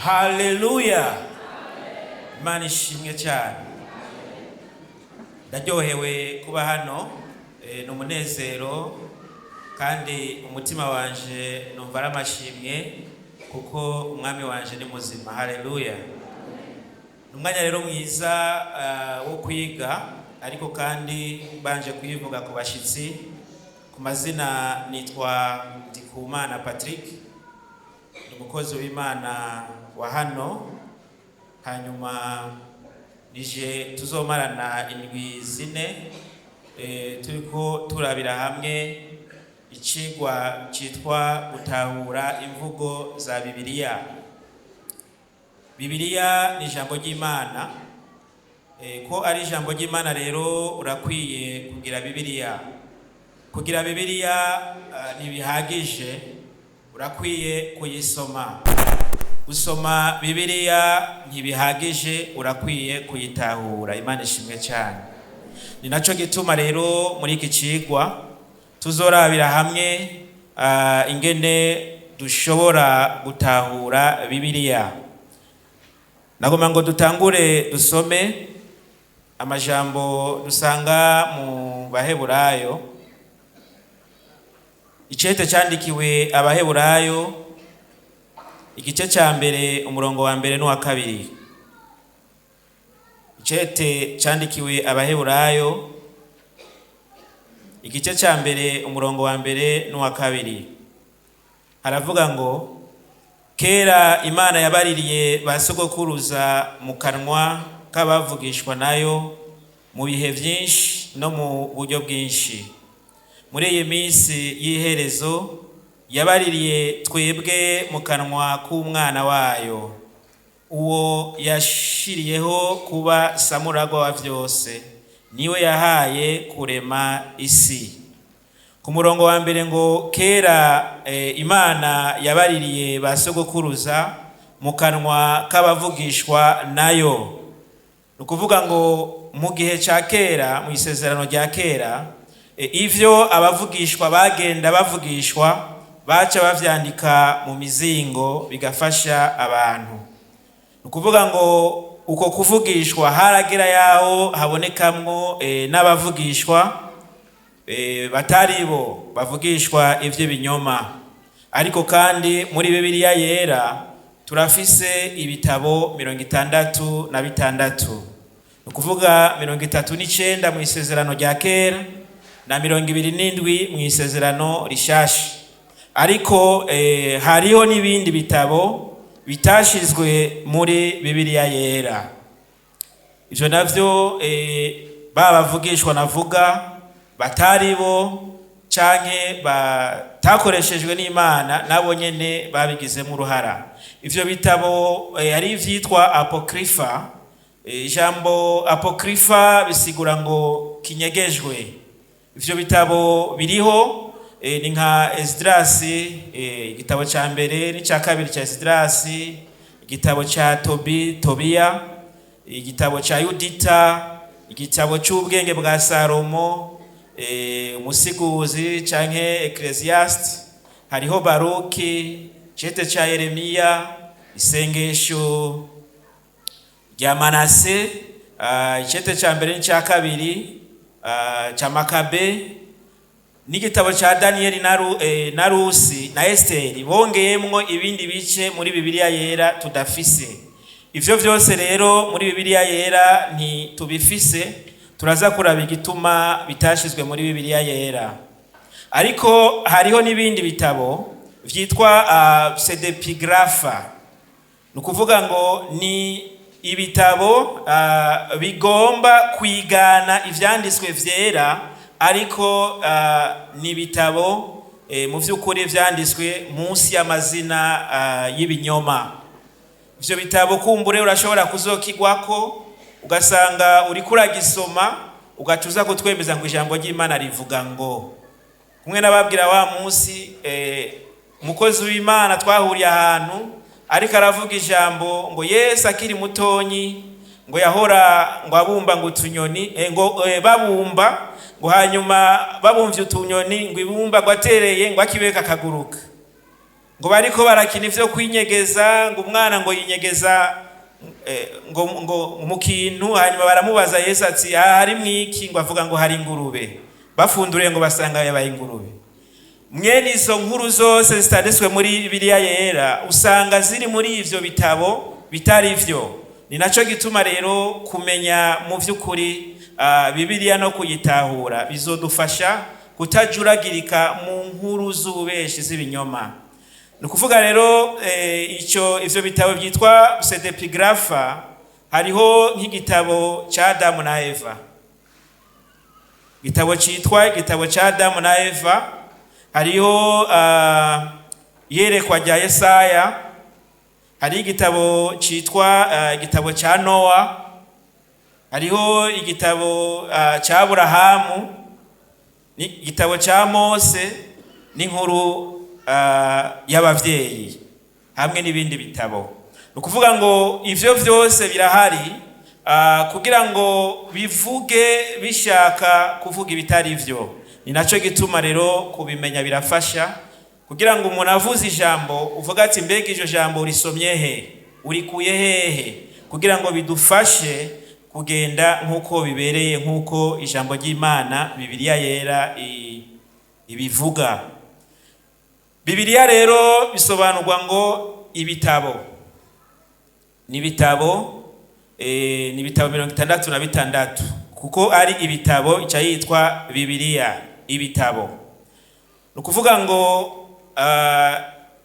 Haleluya. Imana ishimwe cyane. Ndaryohewe kuba hano, ni umunezero kandi umutima wanje numva ari amashimwe kuko umwami wanje ni muzima. Haleluya. Umwanya rero mwiza wo kwiga, ariko kandi banje kuyivuga ku bashitsi. Ku mazina nitwa Ndikumana Patrick, ni umukozi w'Imana wa hano. Hanyuma nije tuzomarana indwi zine turiko turabira hamwe icigwa citwa gutahura imvugo za Bibiliya. Bibiliya ni ijambo ry'Imana. Ko ari ijambo ry'Imana rero urakwiye kugira Bibiliya. Kugira Bibiliya ntibihagije, urakwiye kuyisoma. Gusoma Bibiliya ntibihagije, urakwiye kuyitahura. Imana ishimwe cyane. Ni naco gituma rero muri iki cigwa tuzorabira hamwe ingene dushobora gutahura Bibiliya. Nagomba ngo dutangure dusome amajambo dusanga mu Baheburayo. Icete cyandikiwe Abaheburayo, igice cya mbere umurongo wa mbere n'uwa kabiri. Icete cyandikiwe Abaheburayo, igice cya mbere umurongo wa mbere n'uwa kabiri. Haravuga ngo, kera Imana yabaririye ba sogokuruza mu kanwa k'abavugishwa nayo mu bihe byinshi no mu buryo bwinshi. Muri iyi minsi y'iherezo yabaririye twebwe mu kanwa k'umwana wayo, uwo yashiriyeho kuba samuragwa wa vyose, niwe yahaye kurema isi. Ku murongo wa mbere ngo, kera Imana yabaririye ba sogokuruza mu kanwa k'abavugishwa nayo. Nukuvuga ngo mu gihe ca kera, mu isezerano rya kera, ivyo abavugishwa bagenda bavugishwa baca bavyandika mu mizingo bigafasha abantu. Nukuvuga ngo uko kuvugishwa haragera yaho habonekamwo n'abavugishwa batari bo bavugishwa ivy'ibinyoma. Ariko kandi muri Bibiliya yera turafise ibitabo 66. Nukuvuga 39 mu isezerano rya kera na 27 mu isezerano rishasha. Ariko hariho n'ibindi bitabo bitashizwe muri Bibiliya yera. Ivyo navyo babavugishwa navuga batari bo canke batakoreshejwe n'Imana, nabo nyene babigizemo uruhara. Ivyo bitabo hari ivyitwa apokrifa. Ijambo apokrifa bisigura ngo kinyegejwe. Ivyo bitabo biriho, ni nka Esdras, igitabo ca mbere n'icya kabiri ca Esdras, igitabo ca Tobiya, igitabo ca Yudita, igitabo c'ubwenge bwa Salomo, umusiguzi canke Ecclesiastes, hariho Baruki, icete ca Yeremiya, isengesho rya Manase, icete ca mbere n'icya kabiri cha Makabe, n'igitabo cha Danieli na Rusi na Esteri. Bongeyemwo ibindi bice muri Bibiliya yera tudafise. Ivyo vyose rero muri Bibiliya yera ntitubifise, turaza kuraba igituma bitashizwe muri Bibiliya yera. Ariko hariho n'ibindi bitabo vyitwa pseudepigrapha. Nukuvuga ngo ni ibitabo bigomba kwigana ivyanditswe vyera, ariko ni bitabo mu vy'ukuri vyanditswe munsi y'amazina y'ibinyoma. Ivyo bitabo kumbure urashobora kuzokigwako ugasanga uri kuragisoma ugacuza kutwemeza ngo ijambo ry'Imana rivuga ngo. Kumwe nababwira wa munsi umukozi w'Imana twahuriye ahantu ariko aravuga ijambo ngo Yesu akiri mutonyi ngo yahora ngo abumba ngo utunyoni ngo babumba ngo hanyuma babumvye utunyoni ngo ibumba ngo atereye ngo akibeka kaguruka. ngo bariko barakina ivyo kwinyegeza, ngo umwana ngo yinyegeza ngo mu kintu, hanyuma baramubaza Yesu ati hari mwiki, ngo avuga ngo hari ingurube. Bafunduriye ngo basanga yabaye ingurube. Mwene izo nkuru zose zitanditswe muri Bibiliya yera usanga ziri muri ivyo bitabo bitari vyo. Ni naco gituma rero kumenya mu vy'ukuri Bibiliya no kuyitahura bizodufasha kutajuragirika mu nkuru z'ububeshi z'ibinyoma. Nukuvuga rero ivyo bitabo byitwa pseudepigrapha, hariho nk'igitabo ca Adamu na Eva. Igitabo citwa igitabo ca Adamu na Eva, hariho iyerekwa rya Yesaya, hari igitabo citwa igitabo ca Noa, hariho igitabo ca Aburahamu, ni igitabo ca Mose, n'inkuru y'abavyeyi, hamwe n'ibindi bitabo. Nukuvuga ngo ivyo vyose birahari kugira ngo bivuge bishaka kuvuga ibitari vyo. Ni naco gituma rero kubimenya birafasha, kugira ngo umuntu avuze ijambo uvuga ati mbega iryo jambo urisomye he, urikuye hehe, kugira ngo bidufashe kugenda nk'uko bibereye, nk'uko ijambo ry'Imana Bibiliya yera ibivuga. Bibiliya rero bisobanurwa ngo ibitabo. Ni ibitabo 66 kuko ari ibitabo ica yitwa Bibiliya, ibitabo. Nukuvuga ngo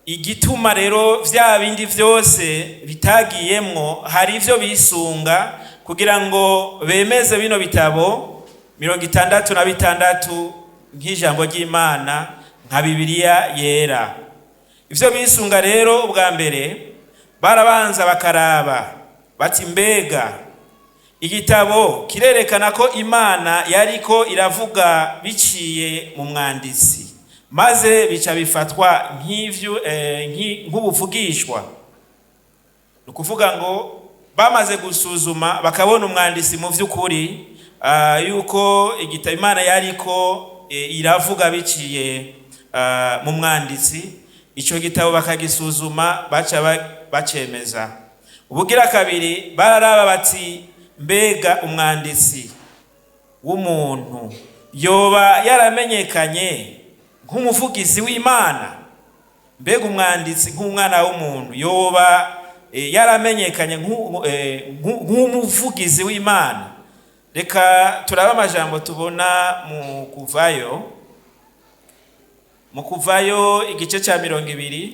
igituma rero vya bindi vyose bitagiyemwo, hari ivyo bisunga kugira ngo bemeze bino bitabo 66 nk'ijambo ry'Imana nka Bibiliya yera. Ivyo bisunga rero ubwa mbere barabanza bakaraba bati mbega igitabo kirerekana ko Imana yariko iravuga biciye mu mwanditsi, maze bica bifatwa nk'ubuvugishwa. Nukuvuga ngo bamaze gusuzuma bakabona umwanditsi mu vy'ukuri yuko igitabo Imana yariko iravuga biciye mu mwanditsi, ico gitabo bakagisuzuma baca bacemeza. Ubugira kabiri bararaba bati mbega umwanditsi w'umuntu yoba yaramenyekanye nk'umuvugizi w'Imana, mbega umwanditsi nk'umwana w'umuntu yoba yaramenyekanye nk'umuvugizi w'Imana. Reka turaba amajambo tubona mu Kuvayo igice ca 20,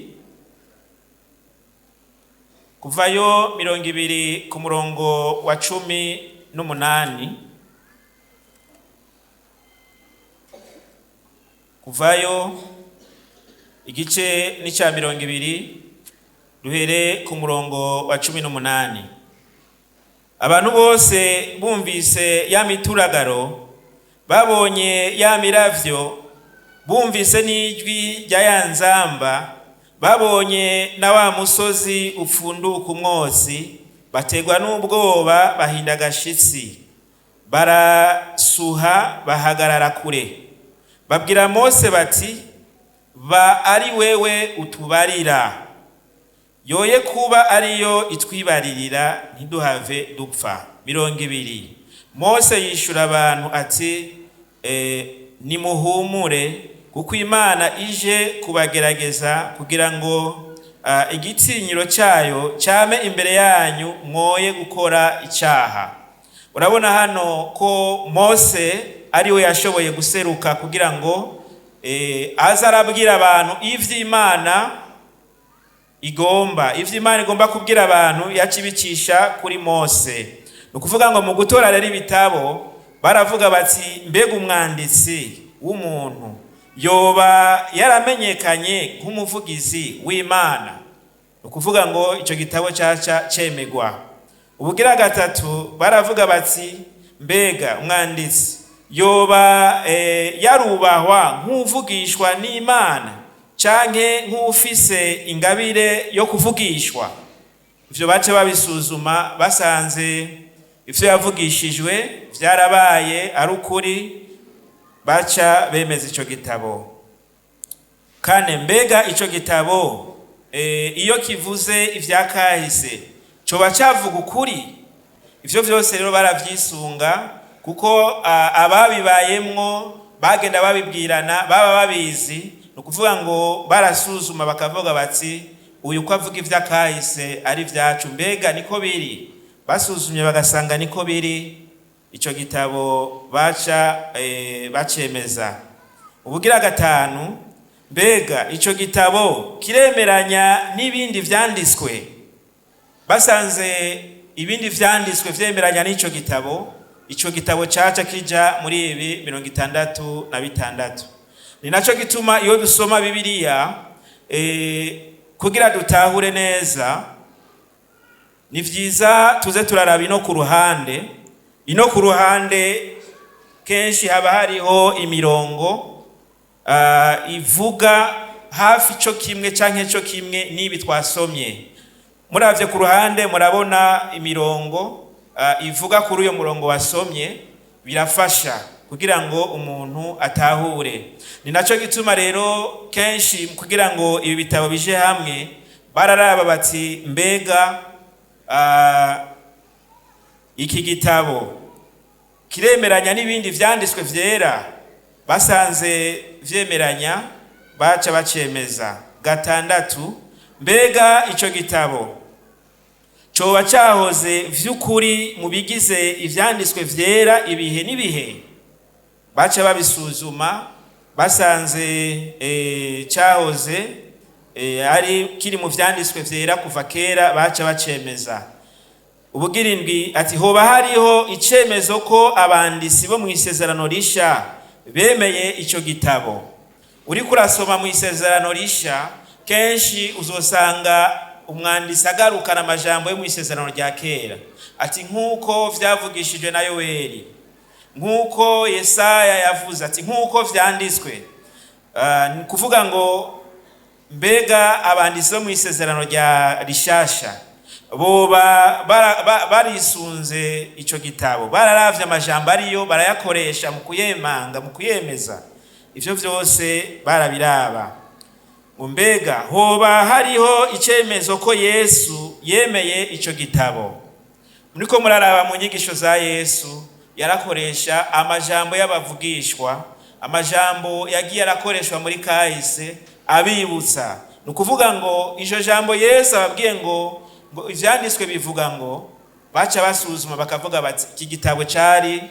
Kuvayo 20 ku murongo wa 18. Kuvayo igice ni ca 20 duhere ku murongo wa 18. Abantu bose bumvise ya mituragaro, babonye ya miravyo, bumvise n'ijwi rya ya nzamba, babonye na wa musozi upfunduka umwotsi, bategwa n'ubwoba bahinda agashitsi, barasuha bahagarara kure. Babwira Mose bati ba ari wewe utubarira, yoye kuba ariyo itwibaririra ntiduhave dupfa. 20. Mose yishura abantu ati nimuhumure, kuko Imana ije kubagerageza kugira ngo igitinyiro cyayo cyame imbere yanyu mwoye gukora icyaha. Urabona hano ko Mose ariwe yashoboye guseruka kugira ngo aza arabwira abantu ivy'Imana igomba kubwira abantu, yacibicisha kuri Mose. Nukuvuga ngo mu gutora rero ibitabo baravuga bati mbega umwanditsi w'umuntu yoba yaramenyekanye nk'umuvugizi w'Imana. Nukuvuga ngo ico gitabo caca cemegwa. Ubugira gatatu baravuga bati mbega umwanditsi yoba yarubahwa nk'uvugishwa n'Imana canke nk'ufise ingabire yo kuvugishwa. Ivyo bace babisuzuma, basanze ivyo yavugishijwe vyarabaye ari ukuri, baca bemeza ico gitabo. kane, mbega ico gitabo iyo kivuze ivya kahise coba cavuga ukuri? Ivyo vyose rero baravyisunga kuko ababibayemwo bagenda babibwirana, baba babizi. Nukuvuga ngo barasuzuma bakavuga bati uyu ko avuga ivya kahise ari vyacu, mbega niko biri? Basuzumye bagasanga niko biri, ico gitabo bacemeza. Ubugira gatanu, mbega ico gitabo kiremeranya n'ibindi vyanditswe? Basanze ibindi vyanditswe vyemeranya n'ico gitabo, ico gitabo caca kija muri ibi 66. Ni naco gituma iyo dusoma Bibiliya kugira dutahure neza, ni vyiza tuze turaraba ino ku ruhande. Ino ku ruhande kenshi haba hariho imirongo ivuga hafi co kimwe canke co kimwe n'ibi twasomye. Muravye ku ruhande murabona imirongo ivuga kuri uyo murongo wasomye, birafasha kugira ngo umuntu atahure. Ni naco gituma rero kenshi kugira ngo ibi bitabo bije hamwe bararaba bati mbega iki gitabo kiremeranya n'ibindi vyanditswe vyera? Basanze vyemeranya baca bacemeza. Gatandatu, mbega ico gitabo coba cahoze vy'ukuri mu bigize ivyanditswe vyera ibihe n'ibihe? Baca babisuzuma basanze cahoze ari kiri mu vyanditswe vyera kuva kera, baca bacemeza. Ubugirindwi ati hoba hariho icemezo ko abandisi bo mu isezerano risha bemeye ico gitabo. Uriko urasoma mu isezerano risha kenshi uzosanga umwandisi agarukana amajambo yo mu isezerano rya kera, ati nk'uko vyavugishijwe na Yoweli, nk'uko Yesaya yavuze, ati nk'uko vyanditswe. Ni kuvuga ngo mbega abandisi bo mu isezerano rya rishasha boba barisunze ico gitabo, bararavye amajambo ariyo barayakoresha mu kuyemanga, mu kuyemeza? Ivyo vyose barabiraba. Mbega hoba hariho icemezo ko Yesu yemeye ico gitabo? Muriko muraraba mu nyigisho za Yesu yarakoresha amajambo y'abavugishwa, amajambo yagiye arakoreshwa muri kahise abibutsa. Nukuvuga ngo ijo jambo Yesu ababwiye ngo ivyanditswe bivuga ngo, baca basuzuma bakavuga bati iki gitabo cari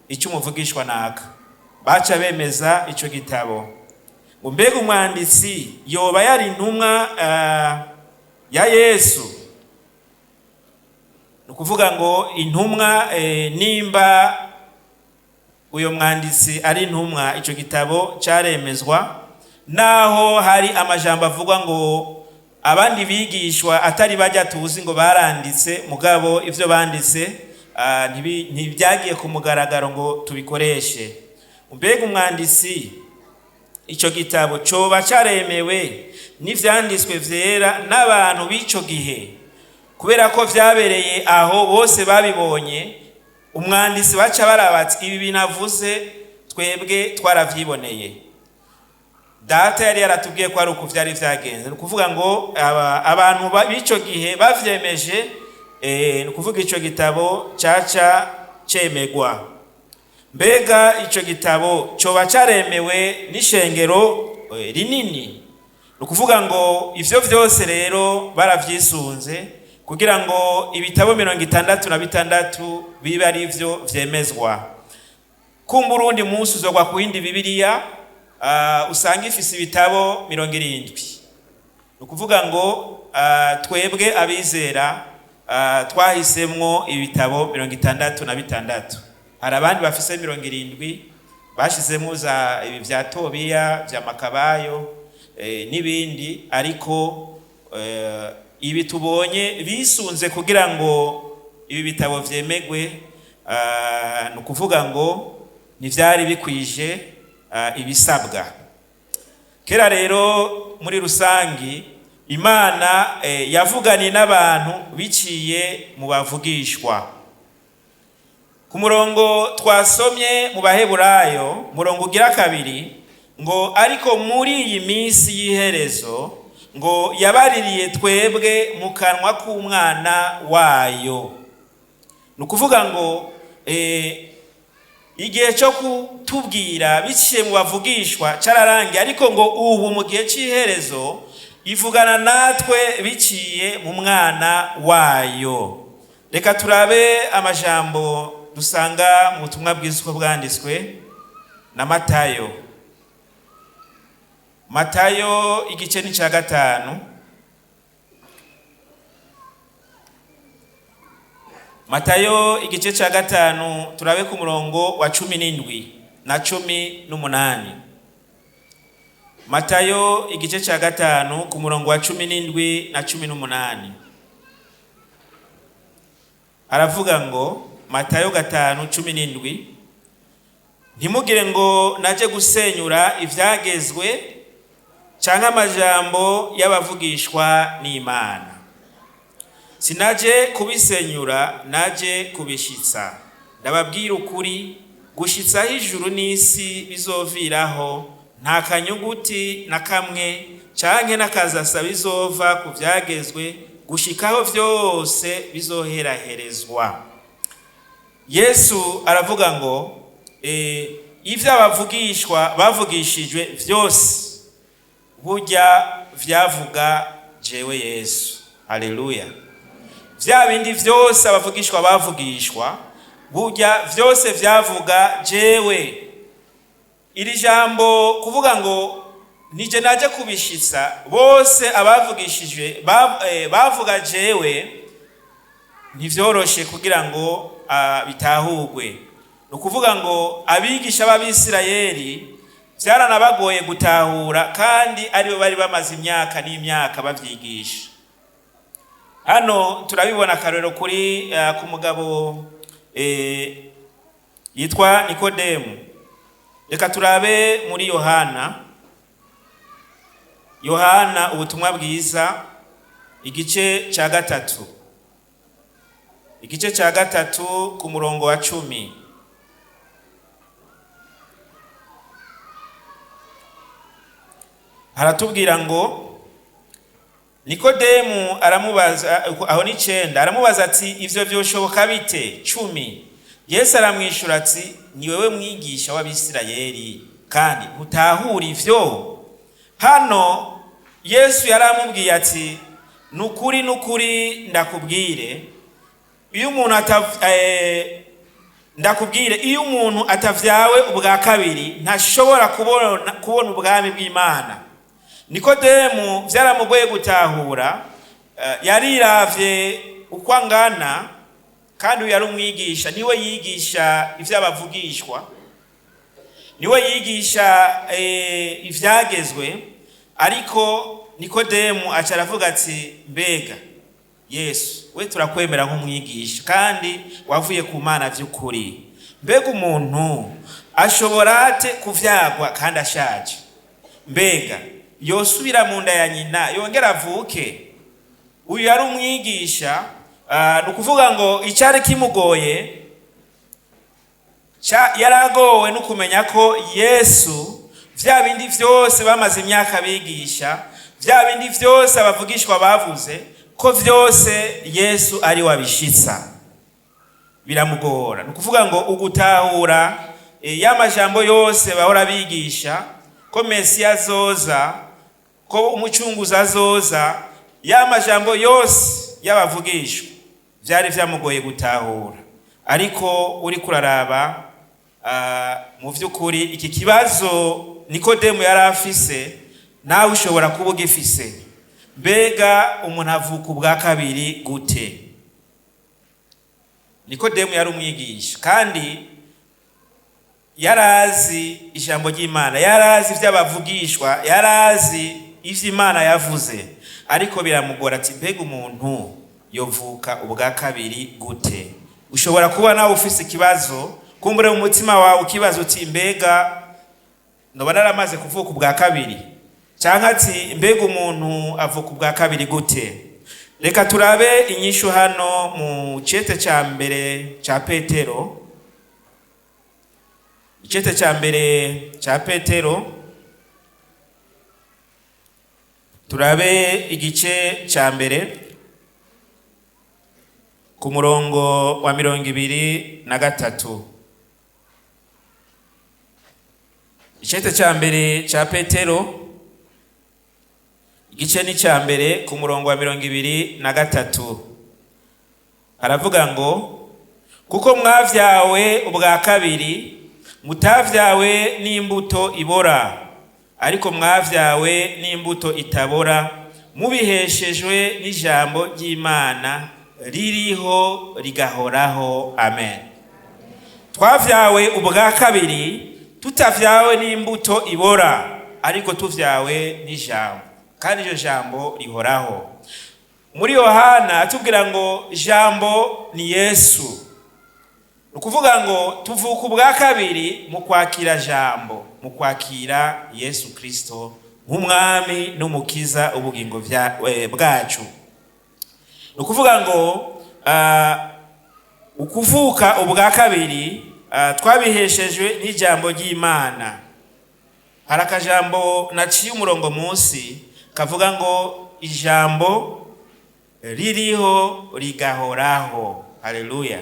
icy'umuvugishwa naka, baca bemeza ico gitabo. Mbega umwanditsi yoba yari intumwa ya Yesu? Nukuvuga ngo intumwa, nimba uyo mwanditsi ari intumwa, ico gitabo caremezwa. Naho hari amajambo avuga ngo abandi bigishwa atari bajya tuzi ngo baranditse, mugabo ivyo banditse ntibyagiye ku mugaragaro ngo tubikoreshe. Mbega umwanditsi ico gitabo coba caremewe n'ivyanditswe vyera n'abantu b'ico gihe? Kubera ko vyabereye aho bose babibonye, umwanditsi baca barabatse ibi binavuze twebwe twaravyiboneye, data yari yaratubwiye ko ari uko vyari vyagenze. Nukuvuga ngo abantu b'ico gihe bavyemeje, nukuvuga ico gitabo caca cemegwa. Mbega ico gitabo coba caremewe n'ishengero rinini? Nukuvuga ngo ivyo vyose rero baravyisunze kugira ngo ibitabo 66 bibe ari vyo vyemezwa. Kumbura urundi munsi uzogwa ku yindi Bibiliya usanga ifise ibitabo 70. Nukuvuga ngo twebwe abizera twahisemwo ibitabo 66. Hari abandi bafise 70 bashizemo za ibi vya Tobiya, vya Makabayo n'ibindi, ariko ibi tubonye bisunze kugira ngo ibi bitabo vyemegwe. Nukuvuga ngo ntivyari bikwije ibisabwa. Kera rero muri rusangi Imana yavuganye n'abantu biciye mu bavugishwa. Ku murongo twasomye mu Baheburayo, murongo ugira 2, ngo ariko muri iyi minsi y'iherezo ngo yabaririye twebwe mu kanwa k'umwana wayo. Ni ukuvuga ngo igihe cyo kutubwira biciye mu bavugishwa cyararangiye, ariko ngo ubu mu gihe cy'iherezo ivugana natwe biciye mu mwana wayo. Reka turabe amajambo dusanga mu butumwa bwiza uko bwanditswe na Matayo. Matayo igice ni cya 5. Matayo igice cya 5 turabe ku murongo wa 17 na 18. Matayo igice cya 5 ku murongo wa 17 na 18. Aravuga ngo, Matayo 5:17, ntimugire ngo naje gusenyura ivyagezwe canke amajambo y'abavugishwa n'Imana. Sinaje kubisenyura, naje kubishitsa. Ndababwira ukuri, gushitsaho ijuru n'isi bizoviraho, nta kanyuguti na kamwe canke n'akazasa bizova ku vyagezwe, gushikaho vyose bizoheraherezwa. Yesu aravuga ngo ivyo abavugishwa bavugishijwe vyose burya vyavuga jewe Yesu. Haleluya. Vya bindi vyose abavugishwa bavugishwa burya vyose vyavuga jewe. Iri jambo kuvuga ngo nije naje kubishitsa, bose abavugishijwe bavuga jewe, ntivyoroshe kugira ngo bitahurwe. Ukuvuga ngo abigisha b'Abisirayeli byaranabagoye gutahura, kandi aribo bari bamaze imyaka n'imyaka bavyigisha. Hano turabibona akarero kuri ku mugabo yitwa Nikodemu. Reka turabe muri Yohana ubutumwa bwiza igice cya 3. Igice cya 3 ku murongo wa 10. Haratubwira ngo Nikodemu aramubaza, aho ni 9, aramubaza ati ivyo vyoshoboka bite? 10. Yesu aramwishura ati, ni wewe mwigisha w'Abisirayeli kandi utahura ivyo? Hano Yesu yaramubwiye ati, nukuri ndakubwire, iyo umuntu atavyawe ubwa kabiri ntashobora kubona ubwami bw'Imana. Nikodemu vyaramugoye gutahura, yariravye uko angana, kandi uyu yari umwigisha, niwe yigisha ivy'abavugishwa, niwe yigisha ivyagezwe. Ariko Nikodemu aca aravuga ati, mbega Yesu, we turakwemera nk'umwigisha kandi wavuye ku Mana vy'ukuri, mbega umuntu ashobora ate kuvyagwa kandi ashaje? Mbega yosubira mu nda ya nyina yongera avuke? Uyu yari umwigisha. Nukuvuga ngo icyari kimugoye, yaragowe no kumenya ko Yesu vya bindi vyose bamaze imyaka bigisha, vya bindi vyose abavugishwa bavuze, ko vyose Yesu ari wabishitsa. Biramugora. Nukuvuga ngo ugutahura y'amajambo yose bahora bigisha, ko Mesiya azoza, ko umucunguzi azoza, y'amajambo yose y'abavugishwa vyari vyamugoye gutahura. Ariko uri kuraraba mu vy'ukuri iki kibazo Nikodemu yari afise, nawe ushobora kuba ugifise. Mbega umuntu avuka ubwa kabiri gute? Nikodemu yari umwigisha kandi yarazi ijambo ry'Imana, yarazi ivy'abavugishwa, yarazi ivy'Imana yavuze, ariko biramugora ati, mbega umuntu yovuka ubwa kabiri gute? Ushobora kuba nawe ufise ikibazo, kumbure mu mutima wawe ukibazo uti, mbega noba naramaze kuvuka ubwa kabiri? Canke ati, mbega umuntu avuka ubwa kabiri gute? Reka turabe inyishu hano mu cete ca mbere ca Petero. Icete ca mbere ca Petero turabe igice ca mbere ku murongo wa 23. Igice ca mbere ca Petero igice ni ca mbere ku murongo wa 23. Aravuga ngo kuko mwavyawe ubwa kabiri mutavyawe n'imbuto ibora ariko mwavyawe n'imbuto itabora mubiheshejwe n'ijambo ry'Imana ririho rigahoraho. Amen. Twavyawe ubwa kabiri tutavyawe n'imbuto ibora ariko tuvyawe n'ijambo, kandi iryo jambo rihoraho. Muri Yohana atubwira ngo jambo ni Yesu. Ukuvuga ngo tuvuka ubwa kabiri mu kwakira jambo, mu kwakira Yesu Kristo nk'umwami n'umukiza ubugingo bwacu. Ukuvuga ngo ukuvuka ubwa kabiri twabiheshejwe n'ijambo ry'Imana. Hari akajambo naciye umurongo munsi kavuga ngo ijambo ririho rigahoraho. Haleluya.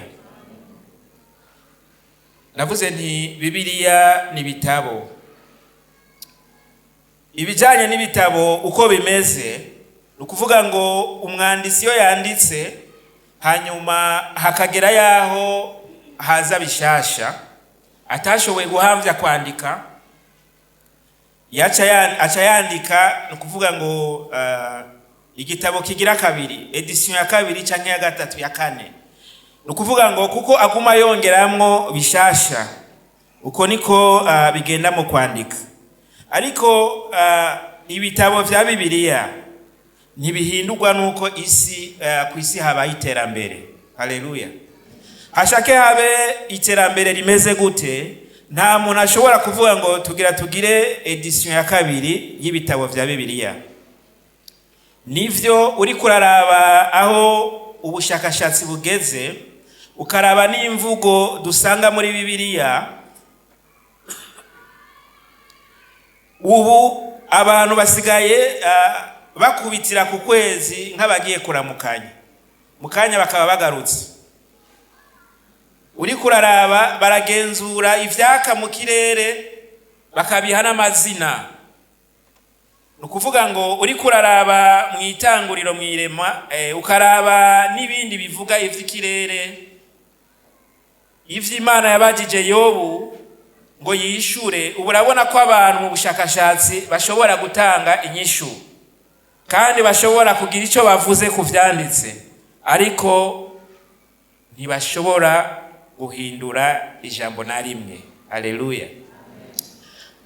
Navuze nti Bibiliya ni bitabo. Ibijanye n'ibitabo uko bimeze, ukuvuga ngo umwanditsi yo yanditse hanyuma hakagera yaho haza bishasha atashoboye guhamvya kwandika, aca yandika, ukuvuga ngo igitabo kigira kabiri, edition ya kabiri canke ya gatatu ya kane. Ukuvuga ngo kuko aguma yongeramwo bishasha, uko niko bigenda mu kwandika. Ariko ibitabo vya Bibiliya ntibihindurwa nuko isi ku isi habaye iterambere. Haleluya. Hashake habe iterambere rimeze gute, nta muntu ashobora kuvuga ngo tugire edition ya kabiri y'ibitabo vya Bibiliya. Nivyo uri kuraraba aho ubushakashatsi bugeze, ukaraba n'imvugo dusanga muri Bibiliya, ubu abantu basigaye bakubitira ku kwezi nk'abagiye kuramukanya, mukanya bakaba bagarutse. Uri kuraraba baragenzura ivyaka mu kirere bakabiha n'amazina. Ukuvuga ngo uri kuraraba mu itanguriro mwirema, ukaraba n'ibindi bivuga ivy'ikirere, ivy'Imana yabajije Yobu ngo yishure. Urabona ko abantu mu bushakashatsi bashobora gutanga inyishu kandi bashobora kugira ico bavuze ku vyanditse, ariko ntibashobora guhindura ijambo na rimwe. Haleluya.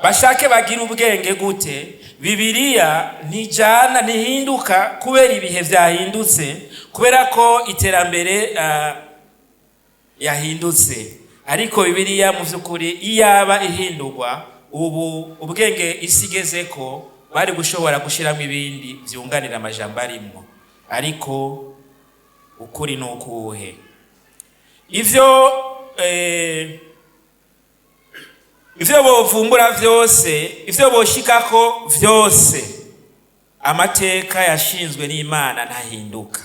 Bashake bagira ubwenge gute, Bibiliya ntijana ntihinduka kubera ibihe vyahindutse, kubera ko iterambere yahindutse. Ariko Bibiliya mu vyukuri iyaba ihindurwa, ubu ubwenge isigeze ko bari gushobora gushiramo ibindi vyunganira amajambo arimwo. Ariko ukuri nukuhe, ivyo bovumbura vyose, ivyo boshikako vyose, amateka yashinzwe n'Imana ntahinduka.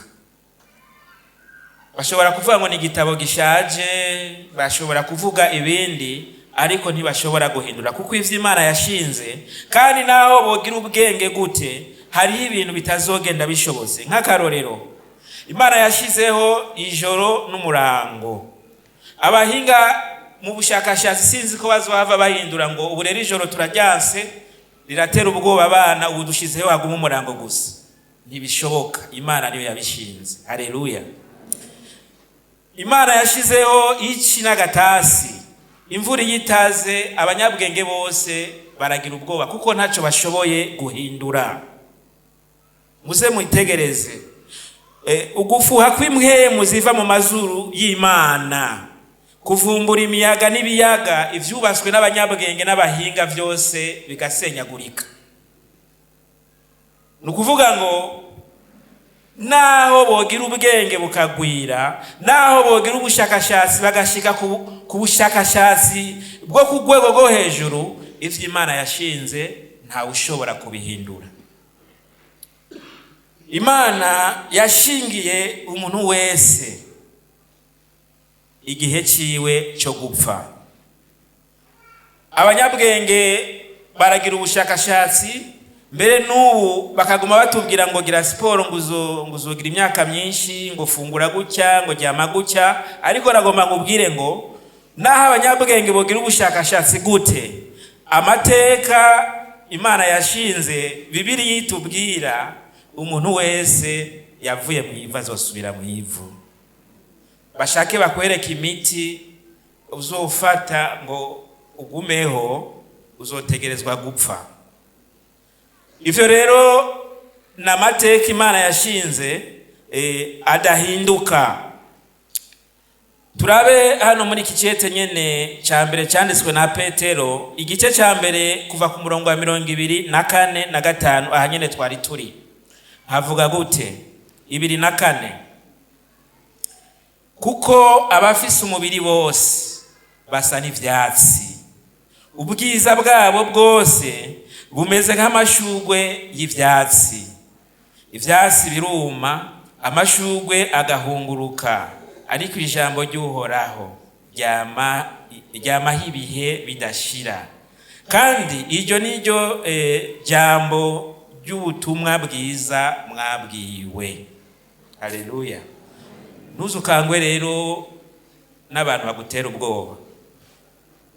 Bashobora kuvuga ngo ni igitabo gishaje, bashobora kuvuga ibindi, ariko ntibashobora guhindura kuko ivyo Imana yashinze. Kandi naho bogira ubwenge gute, hari ibintu bitazogenda bishobotse. Nk'akarorero, Imana yashizeho ijoro n'umurango. Abahinga mu bushakashatsi sinzi ko bazohava bahindura ngo ubu rero ijoro turajyanse riratera ubwoba abana, ubu dushizeho haguma umurango gusa. Ntibishoboka, Imana niyo yabishinze. Haleluya. Imana yashizeho ici n'agatasi, imvura yitaze abanyabwenge bose baragira ubwoba kuko ntaco bashoboye guhindura. Muze mwitegereze ugufuha kw'imwemu ziva mu mazuru y'Imana, kuvumbura imiyaga n'ibiyaga, ivyubaswe n'abanyabwenge n'abahinga vyose bigasenyagurika. Nukuvuga ngo naho bogira ubwenge bukagwira, naho bogira ubushakashatsi bagashika ku bushakashatsi bwo ku rwego rwo hejuru, ivyo Imana yashinze nta ushobora kubihindura. Imana yashingiye umuntu wese igihe ciwe cyo gupfa. Abanyabwenge baragira ubushakashatsi, mbere n'ubu bakaguma batubwira ngo gira siporo nguzogira imyaka myinshi, ngo fungura gutya, ngo ryama gutya, ariko nagomba ngubwire ngo naho abanyabwenge bogira ubushakashatsi gute, amateka Imana yashinze, Bibiliya itubwira umuntu wese yavuye mu ivu azosubira mu ivu. Bashake bakwereka imiti uzofata ngo ugumeho, uzotegerezwa gupfa. Ivyo rero n'amateka Imana yashinze adahinduka. Turabe hano muri iki cete nyene ca mbere cyanditswe na Petero, igice ca mbere kuva ku murongo wa 24 na 5, aha nyene twari turi. Havuga gute? 24. Kuko abafise umubiri bose basa n'ivyatsi, ubwiza bwabo bwose bumeze nk'amashugwe y'ivyatsi. Ivyatsi biruma, amashugwe agahunguruka, ariko ijambo ry'Uhoraho ryamaho ibihe bidashira. Kandi iryo niryo jambo ry'ubutumwa bwiza mwabwiwe. Haleluya. Ntuzukangwe rero n'abantu bagutera ubwoba.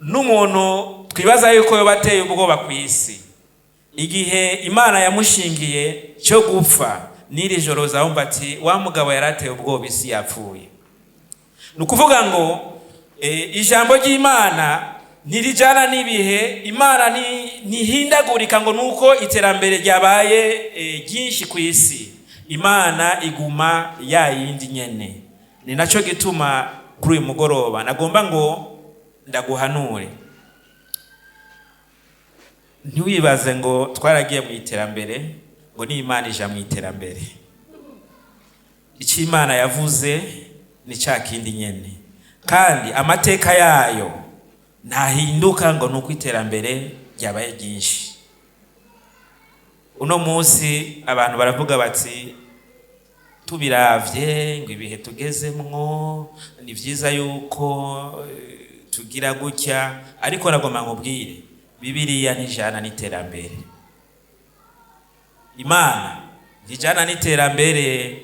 N'umuntu twibaza yuko yobateye ubwoba ku isi, igihe Imana yamushingiye cyo gupfa, n'iri joro zawumva ati wa mugabo yarateye ubwoba, isi yapfuye. Nukuvuga ngo ijambo ry'Imana ntirijana n'ibihe. Imana ntihindagurika ngo nuko iterambere ryabaye ryinshi ku isi. Imana iguma ya yindi nyene. Ni naco gituma kuri uyu mugoroba nagomba ngo ndaguhanure, ntiwibaze ngo twaragiye mu iterambere, ngo ni Imana ija mu iterambere. Icyo Imana yavuze ni cya kindi nyene, kandi amateka yayo ntahinduka ngo nuko iterambere ryabaye ryinshi. Uno munsi abantu baravuga bati tubiravye ngo ibihe tugezemwo ni vyiza yuko tugira gutya, ariko nagomba nkubwire Bibiliya ntijana n'iterambere. Imana ntijana n'iterambere.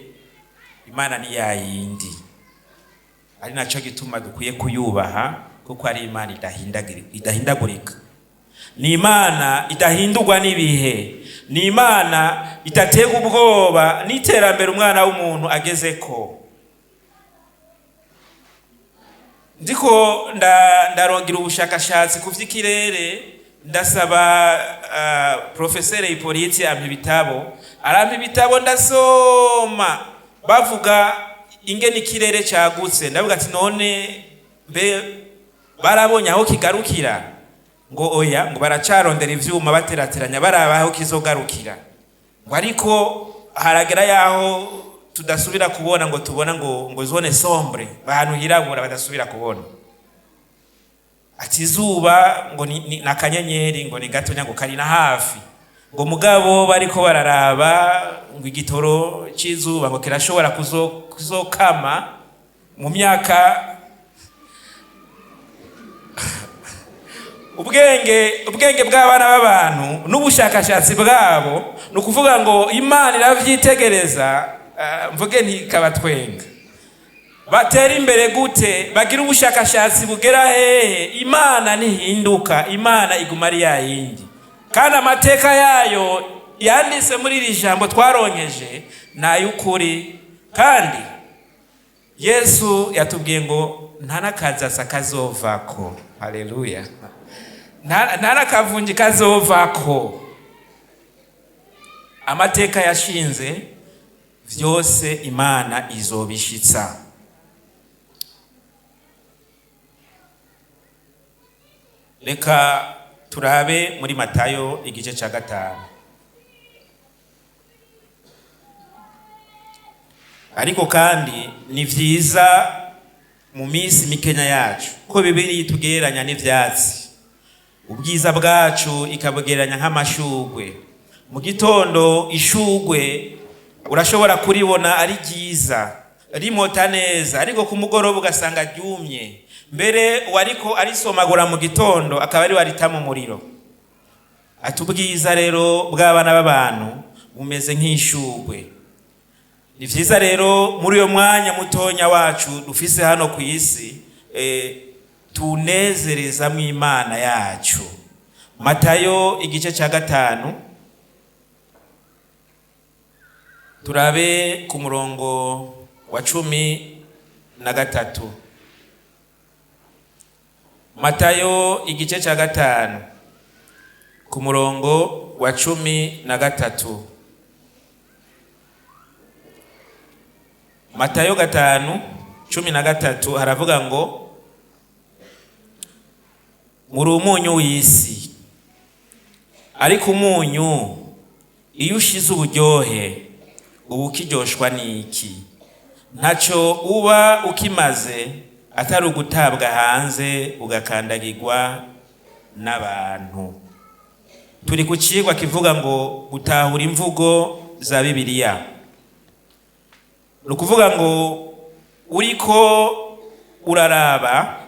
Imana ni ya yindi, ari naco gituma dukwiye kuyubaha, kuko ari Imana idahindagurika. Ni Imana idahindurwa n'ibihe. Ni Imana idatega ubwoba n'iterambere umwana w'umuntu agezeko. Ndiko ndarongera ubushakashatsi ku vy'ikirere, ndasaba Professeur Hippolyte ampa ibitabo, arampa ibitabo ndasoma bavuga ingene ikirere cagutse. Ndavuga ati none mbe barabonye aho kigarukira? Ngo oya, ngo baracarondera ivyuma baterateranya baraba aho kizogarukira. Ngo ariko haragera yaho tudasubira kubona, ngo tubona ngo zone sombre, bahantu hirabura badasubira kubona. Ati izuba ngo ni nakanyenyeri, ngo ni gatonya, ngo kari na hafi. Ngo mugabo bariko bararaba ngo igitoro c'izuba ngo kirashobora kuzokama mu myaka ubwenge bw'abana b'abantu n'ubushakashatsi bwabo. Nukuvuga ngo Imana iravyitegereza, mvuge ntikabatwenga. Batera imbere gute, bagira ubushakashatsi bugera hehe, Imana ntihinduka. Imana iguma ari ya yindi, kandi amateka yayo yanditse muri iri jambo twaronkeje n'ay'ukuri. Kandi Yesu yatubwiye ngo nta n'akazaza kazovako. Haleluya. Nta n'akavunji kazovako. Amateka yashinze vyose Imana izobishitsa. Reka turabe muri Matayo igice ca 5. Ariko kandi ni vyiza mu minsi mikenya yacu ko Bibiliya itugereranya n'ivyatsi, ubwiza bwacu ikabugereranya nk'amashugwe. Mu gitondo ishugwe urashobora kuribona ari ryiza rimota neza, ariko ku mugoroba ugasanga ryumye, mbere wariko arisomagura mu gitondo akaba ari warita mu muriro. Ati ubwiza rero bw'abana b'abantu bumeze nk'ishugwe. Ni vyiza rero muri uyo mwanya mutonya wacu dufise hano ku isi tunezereza mu Imana yacu. Matayo igice ca 5 turabe ku murongo wa 13. Matayo igice ca 5 ku murongo wa 13. Matayo 5:13 haravuga ngo muri umunyu w'isi, ariko umunyu iyo ushize uburyohe ubu ukiryoshwa n'iki? Ntaco uba ukimaze atari ugutabwa hanze ugakandagirwa n'abantu. Turi ku cigwa kivuga ngo gutahura imvugo za Bibiliya. Nukuvuga ngo uriko uraraba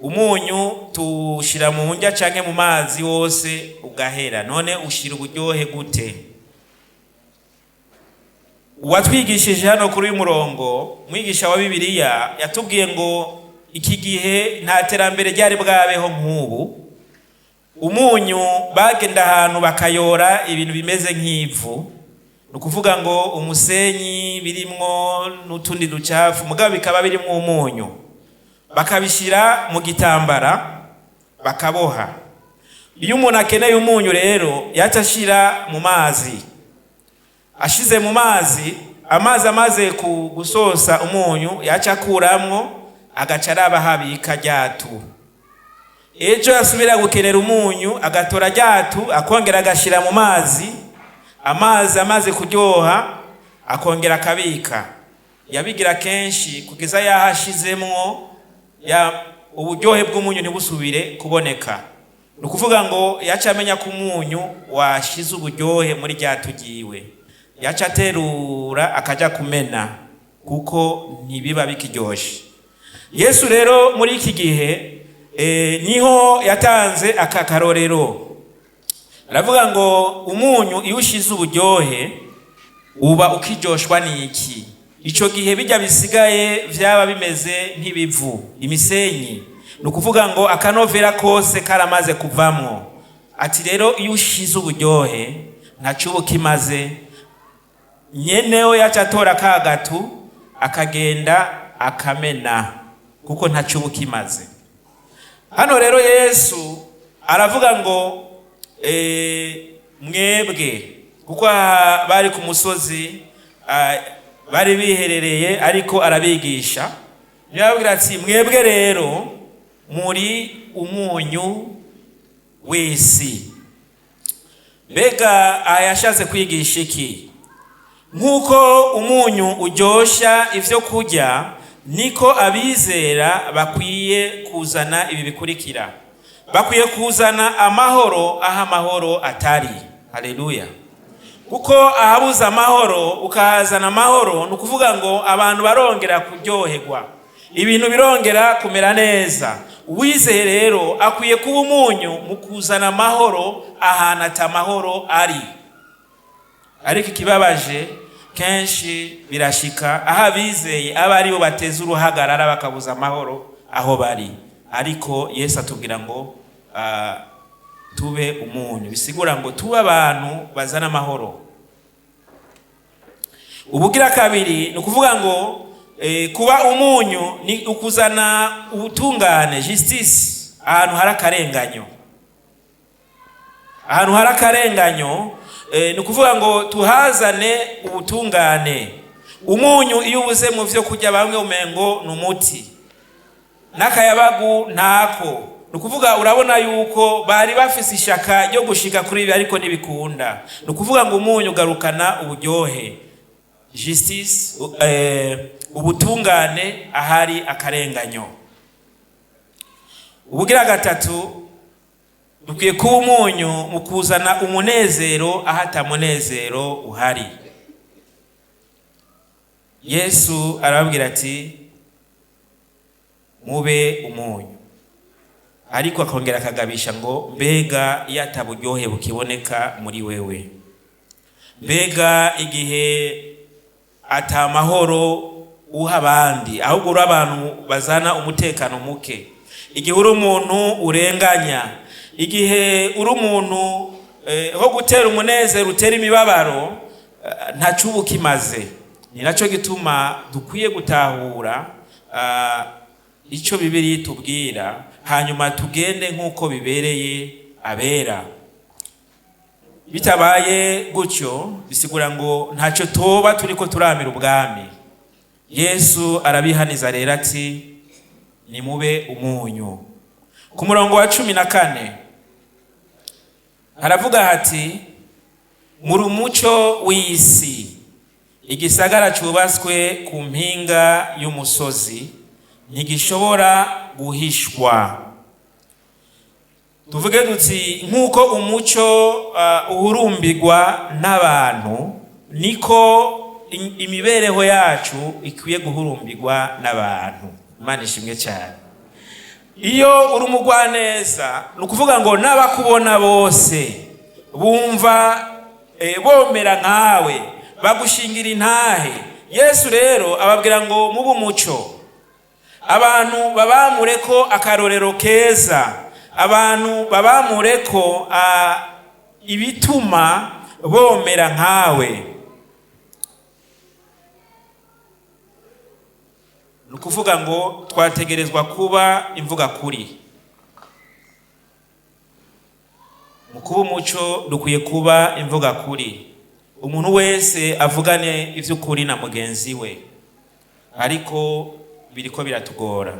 umunyu tushira mu ndya canke mu mazi wose ugahera, none ushira uburyohe gute? Uwatwigishije hano kuri uyu murongo, mwigisha wa Bibiliya, yatubwiye ngo iki gihe nta terambere ryari bwabeho nk'ubu. Umunyu bagenda ahantu bakayora ibintu bimeze nk'ivu, nukuvuga ngo umusenyi birimwo n'utundi ducafu, mugabo bikaba birimwo umunyu, bakabishira mu gitambara bakaboha. Iyo umuntu akeneye umunyu rero yaca ashira mu mazi, ashize mu mazi, amazi amaze gusosa umunyu yaca akuramwo agaca araba habika ryatu. Ejo yasubira gukenera umunyu agatora ryatu akongera agashira mu mazi, amazi amaze kuryoha akongera akabika. Yabigira kenshi kugeza yahashizemwo uburyohe bw'umunyu ntibusubire kuboneka. Nukuvuga ngo yaca amenya ko umunyu washize uburyohe muri ryatugiwe, yaca aterura akaja kumena kuko ntibiba bikiryoshe. Yesu rero muri iki gihe niho yatanze aka karorero. Aravuga ngo umunyu iyo ushize uburyohe uba ukiryoshwa n'iki? Ico gihe bijya bisigaye vyaba bimeze nk'ibivu, imisenyi. Nukuvuga ngo akanovera kose karamaze kuvamwo. Ati rero iyo ushize uburyohe ntaco uba kimaze. Nyeneho yaca atora kagatu akagenda akamena kuko ntaco uba kimaze. Hano rero Yesu aravuga ngo mwebwe, kuko bari ku musozi bari biherereye, ariko arabigisha. Yababwira ati mwebwe rero muri umunyu w'isi. Mbega yashatse kwigisha iki? Nk'uko umunyu uryosha ivyo kurya, niko abizera bakwiye kuzana ibi bikurikira. Bakwiye kuzana amahoro aho amahoro atari. Haleluya. Kuko ahabuza amahoro ukahazana amahoro, nukuvuga ngo abantu barongera kuryoherwa, ibintu birongera kumera neza. Uwizeye rero akwiye kuba umunyu mu kuzana amahoro ahantu atamahoro ari. Ariko ikibabaje kenshi birashika aho abizeye aba ari bo bateza uruhagarara bakabuza amahoro aho bari. Ariko Yesu atubwira ngo tube umunyu, bisigura ngo tube abantu bazana amahoro. Ubugira kabiri nukuvuga ngo kuba umunyu ni ukuzana ubutungane, justice, ahantu hari akarenganyo. Ahantu hari akarenganyo nukuvuga ngo tuhazane ubutungane. Umunyu iyo ubuze mu vyo kurya bamwe umengo numuti, n'akayabagu ntako. Nukuvuga urabona yuko bari bafise ishaka ryo gushika kuri ibi ariko ntibikunda. Nukuvuga ngo umunyu ugarukana uburyohe, justice, ubutungane ahari akarenganyo. Ubugira gatatu dukwiye kuba umunyu mu kuzana umunezero aho atamunezero uhari. Yesu arababwira ati mube umunyu, ariko akongera akagabisha ngo mbega iyo ataburyohe bukiboneka muri wewe, mbega igihe atamahoro uha abandi, ahubwo uri abantu bazana umutekano muke, igihe uri umuntu urenganya, igihe uri umuntu ho gutera umunezero utera imibabaro, ntaco uba ukimaze. Ni naco gituma dukwiye gutahura ico Bibiliya itubwira, hanyuma tugende nk'uko bibereye abera. Bitabaye gutyo bisigura ngo ntacyo toba turiko turamira ubwami. Yesu arabihaniza rero ati nimube umunyu. Ku murongo wa 14 haravuga hati muri umuco w'isi, igisagara cyubatswe ku mpinga y'umusozi ntigishobora guhishwa. Tuvuge duti nk'uko umuco uhurumbirwa n'abantu, niko imibereho yacu ikwiye guhurumbirwa n'abantu. Imana ishimwe cyane. Iyo uri umugwaneza nukuvuga ngo n'abakubona bose bumva bomera nkawe, bagushingira intahe. Yesu rero ababwira ngo mube umuco, abantu babamureko akarorero keza, abantu babamureko ibituma bomera nkawe. Nukuvuga ngo twategerezwa kuba imvuga kuri. Mu kuba umuco dukwiye kuba imvuga kuri. Umuntu wese avugane ivy'ukuri na mugenzi we, ariko biriko biratugora.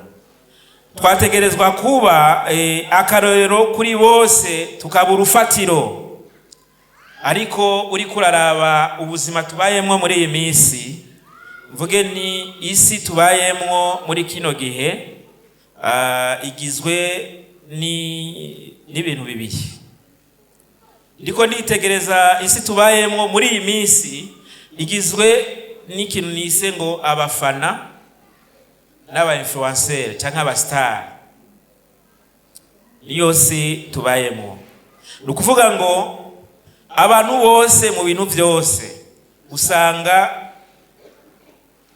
Twategerezwa kuba akarorero kuri bose, tukaba urufatiro. Ariko uri kuraraba ubuzima tubayemwo muri iyi minsi, mvuge ni isi tubayemwo muri kino gihe, igizwe n'ibintu bibiri. Ndiko nitegereza isi tubayemwo muri iyi minsi igizwe n'ikintu nise ngo abafana n'aba influencer cyangwa aba star. Iyo si tubayemwo, nukuvuga ngo abantu bose mu bintu byose usanga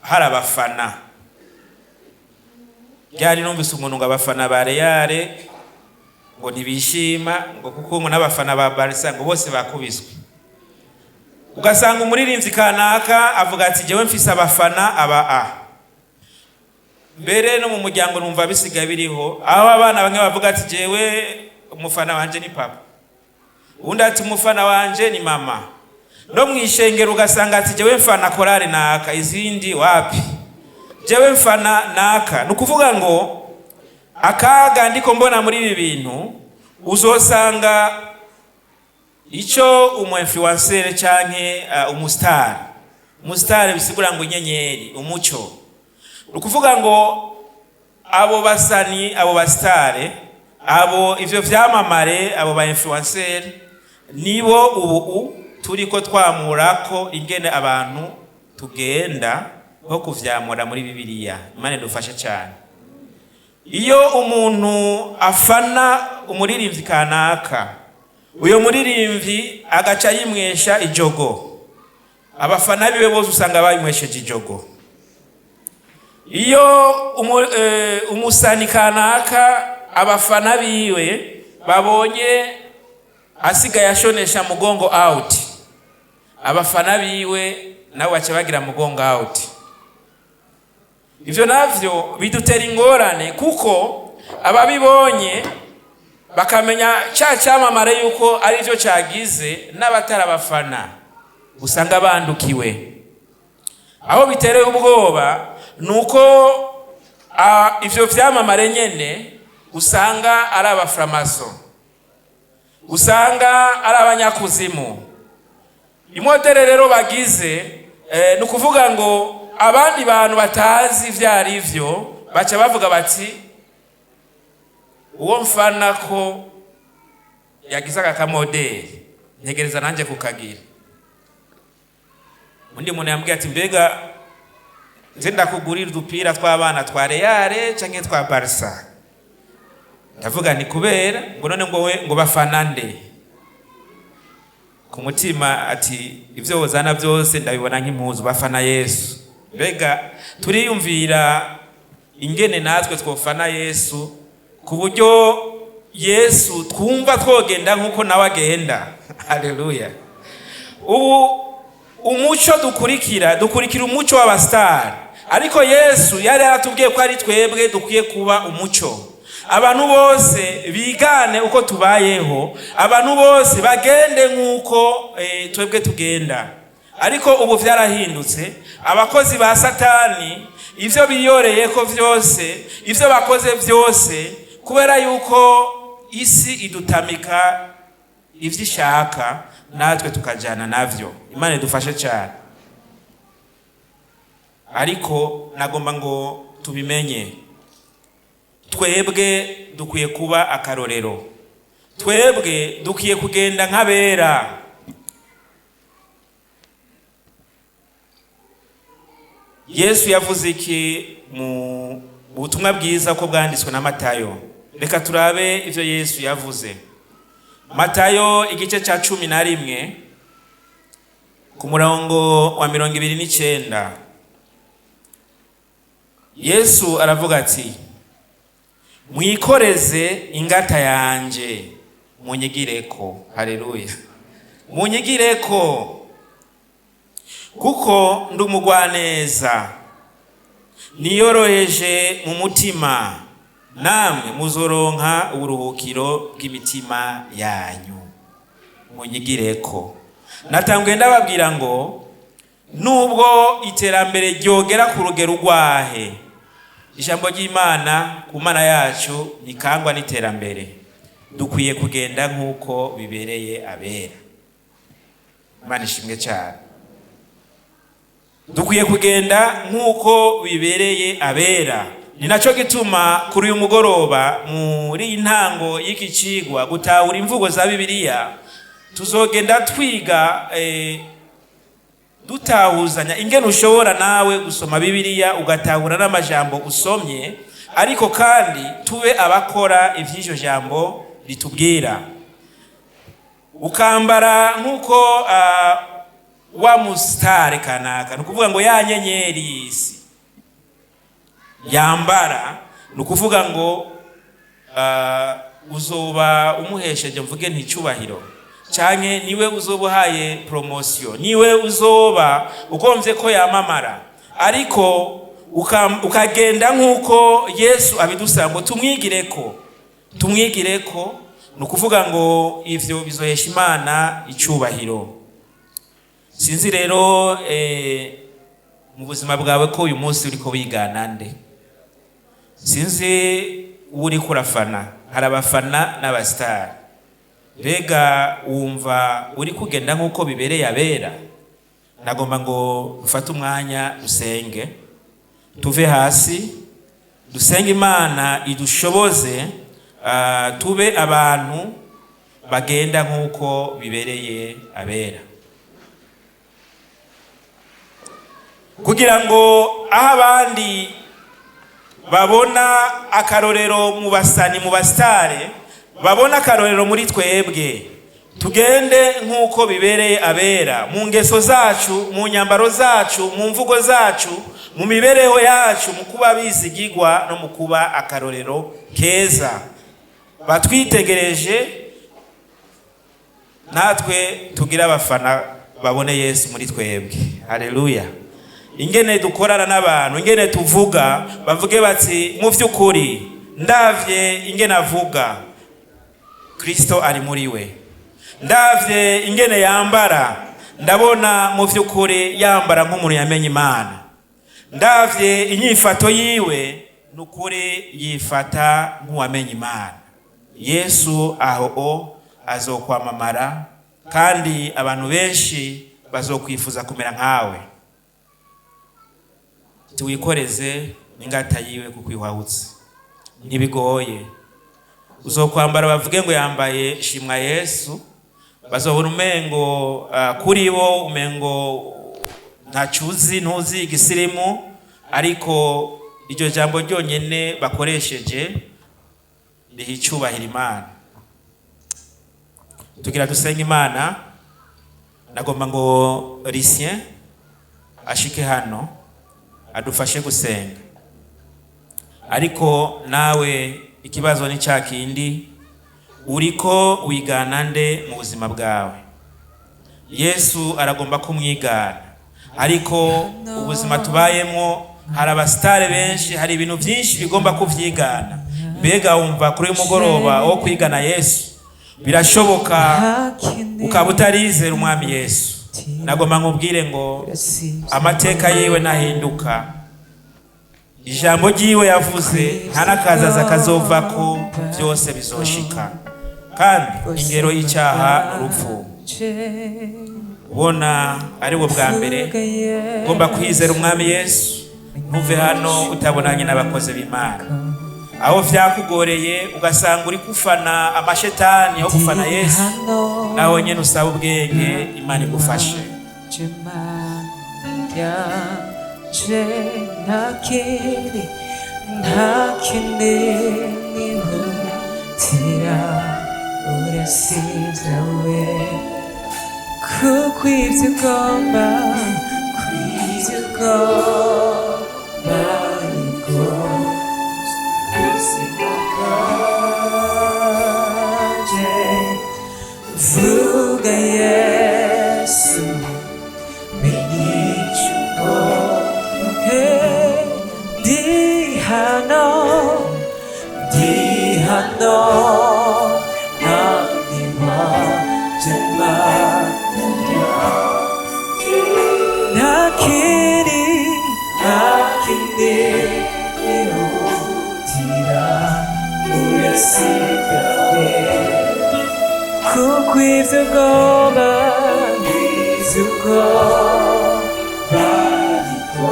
hari abafana. Ryari numvise umuntu ngo abafana ba Real ngo ntibishima, ngo kuko ngo n'abafana ba Barca ngo bose bakubiswe. Ugasanga umuririmbyi kanaka avuga ati jewe mfise abafana aba mbere no mu muryango numva bisigaye biriho, aho abana bamwe bavuga ati jewe umufana wanje ni papa, undi ati umufana wanje ni mama. No mwishengero ugasanga ati jewe mfana korari naka, izindi wapi, jewe mfana naka. Nukuvuga ngo akaga ndiko mbona muri ibi bintu, uzosanga ico umu influencer canke umustar bisigura ngo inyenyeri, umuco. Nukuvuga ngo abo basani, abo bastare, abo ivyo vyamamare, abo ba influencer nibo ubu turiko twamurako ingene abantu tugenda nko kuvyamura muri Bibiliya. Imana dufashe cyane. Iyo umuntu afana umuririmbyi kanaka, uyo muririmbyi agaca yimwesha ijogo, abafana biwe bose usanga bayimwesheje ijogo. Iyo umusani kanaka abafana biwe babonye asigaye ashonesha mugongo out, abafana biwe nabo baca bagira mugongo out. Ivyo navyo bidutera ingorane, kuko ababibonye bakamenya cyamamare yuko ari byo cyagize, n'abatarabafana usanga bandukiwe. Aho bitereye ubwoba nuko ivyo vyamamare nyene usanga ari abaframaso, usanga ari abanyakuzimu. Imodere rero bagize nukuvuga ngo abandi bantu batazi vyari ivyo baca bavuga bati uwo mfana ko yagize akakamodeli ntegereza nanjye kukagira. Undi muntu yambwiye ati mbega nze ndakugurira udupira tw'abana twa Real canke twa Barca. Ndavuga ni kubera ngo none ngo bafana nde? Ku mutima ati ivyo wozana byose ndabibona nk'impuzu bafana Yesu. Mbega turiyumvira ingene natwe twofana Yesu ku buryo Yesu twumva twogenda nkuko nawe agenda. Haleluya. Umuco dukurikira umuco w'abastari, ariko Yesu yari yaratubwiye ko ari twebwe dukwiye kuba umuco. Abantu bose bigane uko tubayeho, abantu bose bagende nkuko twebwe tugenda. Ariko ubu vyarahindutse, abakozi ba Satani ivyo biyoreye ko vyose, ivyo bakoze vyose, kubera yuko isi idutamika ivyo ishaka, natwe tukajana navyo. Imana idufashe cyane. Ariko nagomba ngo tubimenye, twebwe dukwiye kuba akarorero, twebwe dukwiye kugenda nk'abera. Yesu yavuze iki mu butumwa bwiza ko bwanditswe na Matayo? Reka turabe ivyo Yesu yavuze. Matayo igice ca 11 ku murongo wa 29. Yesu aravuga ati, mwikoreze ingata yanje munyigireko. Haleluya. Munyigireko kuko ndumugwaneza niyoroheje mu mutima, namwe muzoronka uburuhukiro bw'imitima yanyu. Munyigireko. Natangwe ndababwira ngo nubwo iterambere ryogera ku rugero rwahe, ijambo ry'Imana ku mana yacu nikangwa n'iterambere. Dukwiye kugenda nkuko bibereye abera. Imana ishimwe cyane. Dukwiye kugenda nkuko bibereye abera. Ni naco gituma kuri uyu mugoroba muri intango y'iki cigwa gutahura imvugo za Bibiliya, tuzogenda twiga dutahuzanya ingene ushobora nawe gusoma Bibiliya ugatahura n'amajambo usomye, ariko kandi tube abakora ivy'iryo jambo ritubwira. Ukambara nkuko wa mustari kanaka, nukuvuga ngo ya nyenyeri isi yambara, nukuvuga ngo uzoba umuhesheje mvuge nticubahiro, canke niwe uzobuhaye promotion, niwe uzoba ukomvye ko yamamara. Ariko ukagenda nkuko Yesu abidusaba ngo tumwigireko, nukuvuga ngo ivyo bizohesha Imana icubahiro. Sinzi rero mu buzima bwawe ko uyu munsi uriko wigana nde? Sinzi uri kurafana, hari abafana n'abastari. Bega wumva uri kugenda nkuko bibereye abera? Nagomba ngo ufate umwanya dusenge, tuve hasi dusenge Imana idushoboze tube abantu bagenda nkuko bibereye abera, kugira ngo aho abandi babona akarorero mu basani mu bastare, babona akarorero muri twebwe. Tugende nkuko bibereye abera, mu ngeso zacu, mu nyambaro zacu, mu mvugo zacu, mu mibereho yacu, mu kuba bizigirwa no mu kuba akarorero keza. Batwitegereje natwe tugira abafana babone Yesu muri twebwe. Haleluya. Ingene dukorana n'abantu, ingene tuvuga, bavuge bati mu vy'ukuri ndavye ingene avuga Kristo ari muri we. Ndavye ingene yambara, ndabona mu vy'ukuri yambara nk'umuntu yamenye Imana. Ndavye inyifato yiwe, nukuri yifata nk'uwamenye Imana. Yesu aho azokwamamara, kandi abantu benshi bazokwifuza kumera nkawe. Tuwikoreze ingata yiwe kukwihwahutse. Nibigoye. uzokwambara bavuge ngo yambaye shimwa Yesu, bazobona umengo kuri bo umengo ntacuzi ntuzi igisirimu, ariko iryo jambo ryonyene bakoresheje rihicubahira Imana. Tugira dusenga Imana. Nagomba ngo Lucien ashike hano adufashe gusenga, ariko nawe ikibazo ni cya kindi, uriko wigana nde mu buzima bwawe? Yesu aragomba kumwigana, ariko ubuzima tubayemo hari abasitare benshi, hari ibintu byinshi bigomba kuvyigana. Mbega wumva kuri uyu mugoroba wo kwigana Yesu birashoboka ukaba utarizera umwami Yesu? Nagomba nkubwire ngo amateka yiwe nahinduka, ijambo ryiwe yavuze nta nakazaza kazovako, byose bizoshika, kandi ingero y'icyaha urupfu. Ubona ari bwo bwa mbere ugomba kwizera umwami Yesu, ntuve hano utabonanye n'abakozi b'Imana. Aho vyakugoreye ugasanga uri kufana amashetani yo gufana Yesu, naho nyene usaba ubwenge Imana igufashe. Vuga Yesu menichuko dihano nandima jema nakiri ihutira urasigaye kuko ivyo ugomba bariko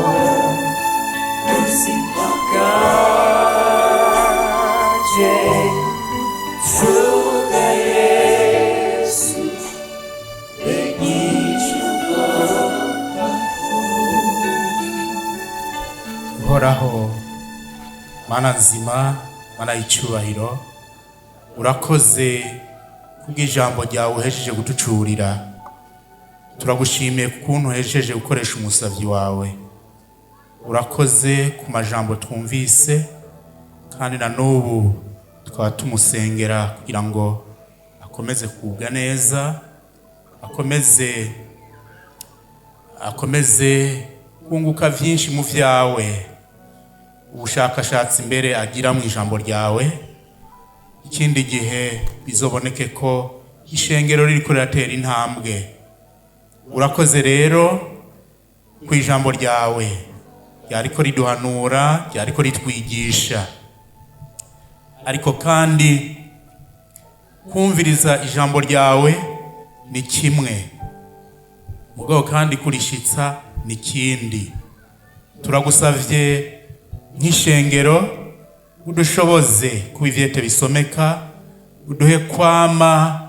ubuzima bwanje. Vuga Yesu igicuko Uhoraho Mana nzima, Mana y'icubahiro, urakoze kubw'ijambo ryawe uhejeje gutucurira. Turagushimiye kukuntu uhejeje gukoresha umusavyi wawe. Urakoze ku majambo twumvise, kandi na n'ubu tukaba tumusengera kugira ngo akomeze kubwa neza, akomeze kunguka vyinshi mu vyawe, ubushakashatsi mbere agira mu ijambo ryawe. Ikindi gihe bizoboneke ko ishengero ririko riratera intambwe. Urakoze rero ku ijambo ryawe ryariko riduhanura, ryariko ritwigisha, ariko kandi kumviriza ijambo ryawe ni kimwe, mugabo kandi kurishitsa ni kindi. Turagusavye nk'ishengero udushoboze kuba ivyete bisomeka, uduhe kwama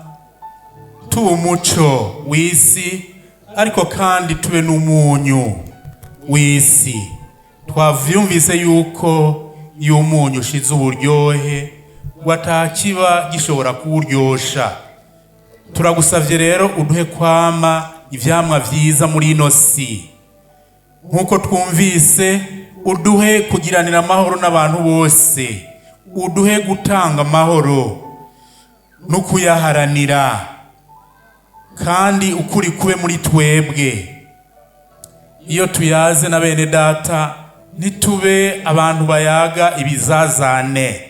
tuba umuco w'isi, ariko kandi tube n'umunyu w'isi. Twavyumvise yuko iyo umunyu ushize uburyohe watakiba gishobora kuwuryosha. Turagusavye rero uduhe kwama ivyamwa vyiza muri ino si, nkuko twumvise uduhe kugiranira amahoro n'abantu bose, uduhe gutanga amahoro no kuyaharanira, kandi ukuri kube muri twebwe. Iyo tuyaze na bene data, ntitube abantu bayaga ibizazane,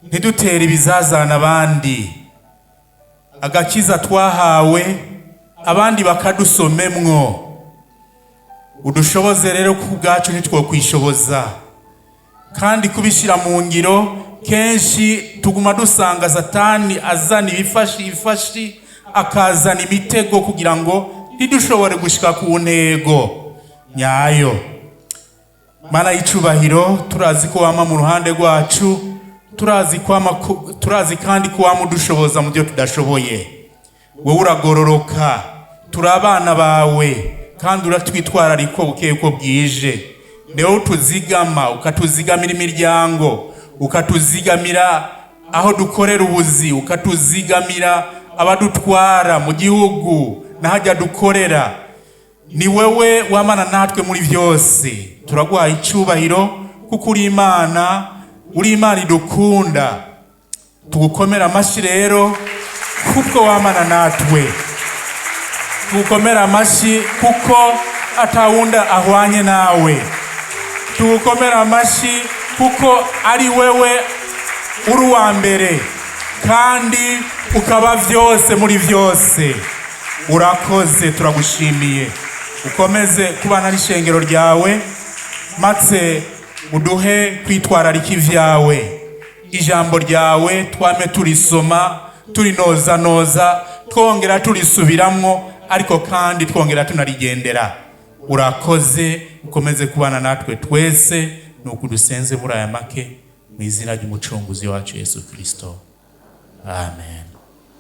ntidutere ibizazane abandi. Agakiza twahawe abandi bakadusomemwo. Udushoboze rero ku bwacu ntitwokwishoboza, kandi kubishira mu ngiro kenshi tuguma dusanga Satani azana ibifashi akazana imitego kugira ngo ntidushobore gushika ku ntego nyayo. Mana y'icubahiro, turazi ko wama mu ruhande rwacu, turazi kandi ko wamudushoboza mu byo tudashoboye. Wowe uragororoka, turi abana bawe kandi uratwitwararika buke uko bwije. Niwe utuzigama, ukatuzigamira imiryango, ukatuzigamira aho dukorera ubuzi, ukatuzigamira abadutwara mu gihugu n'ahajya dukorera. Ni wewe wamana natwe muri byose. Turaguhaye icyubahiro kuko uri Imana idukunda. Tugukomera amashyi rero kuko wamana natwe. Tugukomera amashyi kuko atawunda ahwanye nawe. Tugukomera amashyi kuko ari wewe uri uwa mbere kandi ukaba byose muri byose. Urakoze, turagushimiye. Ukomeze kubana n'ishengero ryawe, maze uduhe kwitwararika ivyawe. Ijambo ryawe twame turisoma, turinoza, twongera turisubiramwo, ariko kandi twongera tunarigendera. Urakoze, ukomeze kubana natwe twese. Nuko dusenze muri aya make mu izina ry'umucunguzi wacu Yesu Kristo. Amen.